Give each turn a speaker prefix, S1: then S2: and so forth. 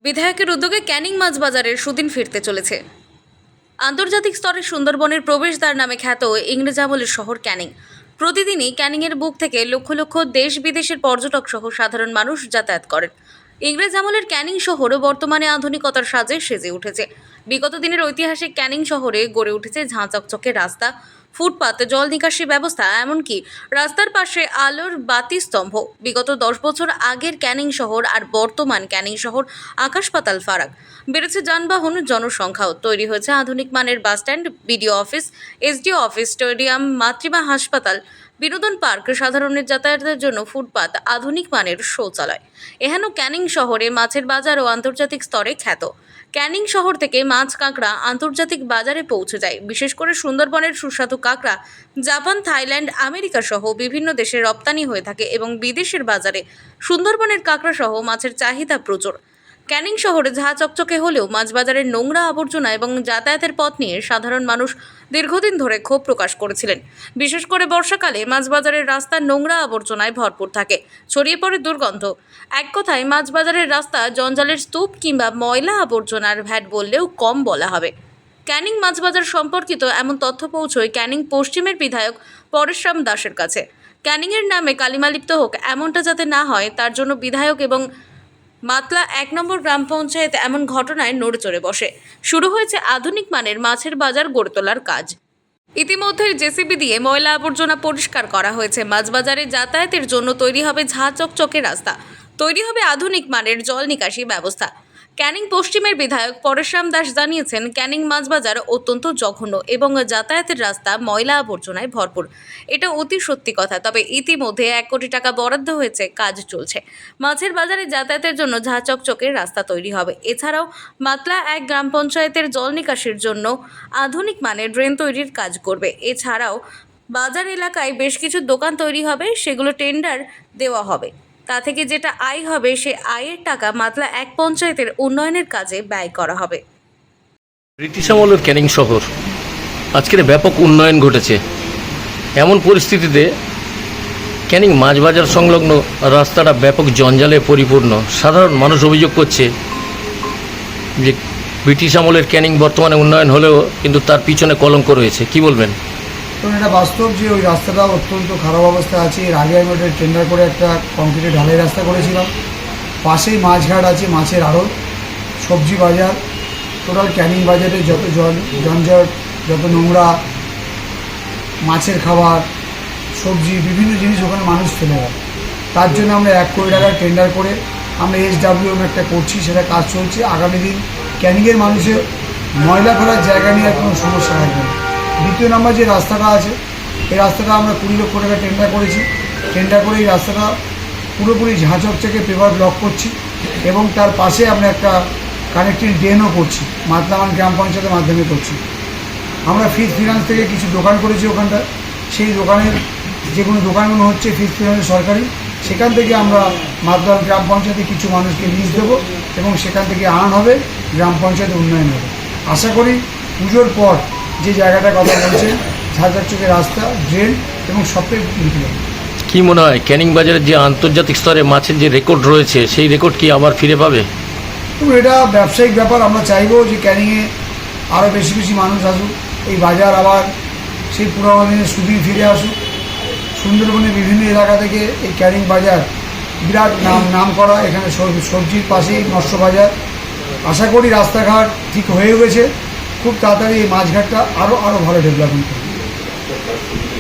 S1: বিধায়কের উদ্যোগে ক্যানিং মাছ বাজারের সুদিন ফিরতে চলেছে। আন্তর্জাতিক স্তরে সুন্দরবনের প্রবেশদ্বার নামে খ্যাত ইংরেজ আমলের শহর ক্যানিং। প্রতিদিনই ক্যানিংয়ের বুক থেকে লক্ষ লক্ষ দেশ বিদেশের পর্যটক সহ সাধারণ মানুষ যাতায়াত করেন। ইংরেজ আমলের ক্যানিং শহরও বর্তমানে আধুনিকতার সাজে সেজে উঠেছে। বিগত দিনের ঐতিহাসিক ক্যানিং শহরে গড়ে উঠেছে ঝাঁ চকচকে রাস্তা, ফুটপাত, জল নিকাশি ব্যবস্থা, এমনকি রাস্তার পাশে আলোর বাতিস্তম্ভ। বিগত 10 বছর আগের ক্যানিং শহর আর বর্তমান ক্যানিং শহর আকাশ পাতাল ফারাক। বেড়েছে যানবাহন, জনসংখ্যাও। তৈরি হয়েছে আধুনিক মানের bus stand, BDO office, SDO office, stadium, Matrima হাসপাতাল, বিনোদন পার্ক, সাধারণের যাতায়াতের জন্য ফুটপাত, আধুনিক মানের শৌচালয়। এহেন ক্যানিং শহরে মাছের বাজারও আন্তর্জাতিক স্তরে খ্যাত। ক্যানিং শহর থেকে মাছ, কাঁকড়া আন্তর্জাতিক বাজারে পৌঁছে যায়। বিশেষ করে সুন্দরবনের সুস্বাদু কাঁকড়া জাপান, থাইল্যান্ড, আমেরিকা সহ বিভিন্ন দেশে রপ্তানি হয়ে থাকে এবং বিদেশের বাজারে সুন্দরবনের কাঁকড়া সহ মাছের চাহিদা প্রচুর। ক্যানিং শহরে ঝাঁ চকচকে হলেও মাছ বাজারের নোংরা আবর্জনা এবং যাতায়াতের পথ নিয়ে সাধারণ মানুষ দীর্ঘদিন ধরে ক্ষোভ প্রকাশ করেছিলেন। বিশেষ করে বর্ষাকালে মাছ বাজারের রাস্তা নোংরা আবর্জনায় ভরপুর থাকে, ছড়িয়ে পড়ে দুর্গন্ধ। এক কথায় মাছ বাজারের রাস্তা জঞ্জালের স্তূপ কিংবা ময়লা আবর্জনার ভ্যাট বললেও কম বলা হবে। ক্যানিং মাছ বাজার সম্পর্কিত এমন তথ্য পৌঁছয় ক্যানিং পশ্চিমের বিধায়ক পরেশরাম দাসের কাছে। ক্যানিংয়ের নামে কালিমালিপ্ত হোক, এমনটা যাতে না হয় তার জন্য বিধায়ক এবং মাতলা 1 নম্বর গ্রাম পঞ্চায়েত এমন ঘটনায় নড়েচড়ে বসে। শুরু হয়েছে আধুনিক মানের মাছের বাজার গড়ে তোলার কাজ। ইতিমধ্যে জেসিবি দিয়ে ময়লা আবর্জনা পরিষ্কার করা হয়েছে। মাছ বাজারে যাতায়াতের জন্য তৈরি হবে ঝাঁ চকচকে রাস্তা, তৈরি হবে আধুনিক মানের জল নিকাশি ব্যবস্থা। ক্যানিং পশ্চিমের বিধায়ক পরেশরাম দাস জানিয়েছেন, ক্যানিং মাছ বাজার অত্যন্ত জঘন্য এবং যাতায়াতের রাস্তা ময়লা আবর্জনায় ভরপুর। এটা অতি সত্যি কথা। তবে ইতিমধ্যে 1 কোটি টাকা বরাদ্দ হয়েছে, কাজ চলছে। মাছের বাজারে যাতায়াতের জন্য ঝাঁ চকচকে রাস্তা তৈরি হবে। এছাড়াও মাতলা 1 গ্রাম পঞ্চায়েতের জল নিকাশির জন্য আধুনিক মানের ড্রেন তৈরির কাজ করবে। এছাড়াও বাজার এলাকায় বেশ কিছু দোকান তৈরি হবে, সেগুলো টেন্ডার দেওয়া হবে। তা থেকে যেটা আয় হবে, সে আয়ের টাকা মাতলা 1 পঞ্চায়েতের উন্নয়নের কাজে ব্যয় করা হবে।
S2: ব্রিটিশ আমলের ক্যানিং শহর আজকের ব্যাপক উন্নয়ন ঘটেছে। এমন পরিস্থিতিতে ক্যানিং মাছ বাজার সংলগ্ন রাস্তাটা ব্যাপক জঞ্জালে পরিপূর্ণ। সাধারণ মানুষ অভিযোগ করছে যে ব্রিটিশ আমলের ক্যানিং বর্তমানে উন্নয়ন হলেও কিন্তু তার পিছনে কলঙ্ক রয়েছে। কি বলবেন?
S3: তো এটা বাস্তব যে ওই রাস্তাটা অত্যন্ত খারাপ অবস্থায় আছে। এর আগে আমি ওটা টেন্ডার করে একটা কংক্রিটের ঢালাই রাস্তা করেছিলাম। পাশেই মাছঘাট আছে, মাছের আড়ত, সবজি বাজার, টোটাল ক্যানিং বাজারে যত জঞ্জট, যত নোংরা, মাছের খাবার, সবজি, বিভিন্ন জিনিস ওখানে মানুষ ফেলে দেয়। তার জন্য আমরা 1 কোটি টাকার টেন্ডার করে আমরা SWM একটা করছি, সেটা কাজ চলছে। আগামী দিন ক্যানিংয়ের মানুষের ময়লা ফেলার জায়গা নিয়ে আর কোনো সমস্যা থাকবে না। দ্বিতীয় নম্বর যে রাস্তাটা আছে, এই রাস্তাটা আমরা 20 লক্ষ টাকা টেন্ডার করেছি। টেন্ডার করে এই রাস্তাটা পুরোপুরি ঝাঁ চকচকে পেপার ব্লক করছি এবং তার পাশে আমরা একটা কানেক্টিং ড্রেনও করছি, মাতলামান গ্রাম পঞ্চায়েতের মাধ্যমে করছি। আমরা ফিনান্স থেকে কিছু দোকান করেছি ওখানটা। সেই দোকানের যে কোনো দোকানগুলো হচ্ছে ফিনান্স সরকারি, সেখান থেকে আমরা মাতলামান গ্রাম পঞ্চায়েতে কিছু মানুষকে লিজ দেবো এবং সেখান থেকে আর্ন হবে, গ্রাম পঞ্চায়েতে উন্নয়ন হবে। আশা করি পুজোর পর যে জায়গাটার কথা বলছেন, ঝাঁ চকচকে রাস্তা, ড্রেন এবং সবটাই লিখে দেবে।
S2: কি মনে হয় ক্যানিং বাজারের যে আন্তর্জাতিক স্তরে মাছের যে রেকর্ড রয়েছে, সেই রেকর্ড কি আবার ফিরে পাবে?
S3: তো এটা ব্যবসায়িক ব্যাপার। আমরা চাইবো যে ক্যানিংয়ে আরও বেশি বেশি মানুষ আসুক, এই বাজার আবার সেই পুরোনো দিনের সুদিন ফিরে আসুক। সুন্দরবনের বিভিন্ন এলাকা থেকে এই ক্যানিং বাজার বিরাট নাম করা। এখানে সবজির পাশেই মৎস্য বাজার। আশা করি রাস্তাঘাট ঠিক হয়ে গেছে, খুব তাড়াতাড়ি এই মাছঘাটটা আরও ভালো ডেভেলপমেন্ট করবে।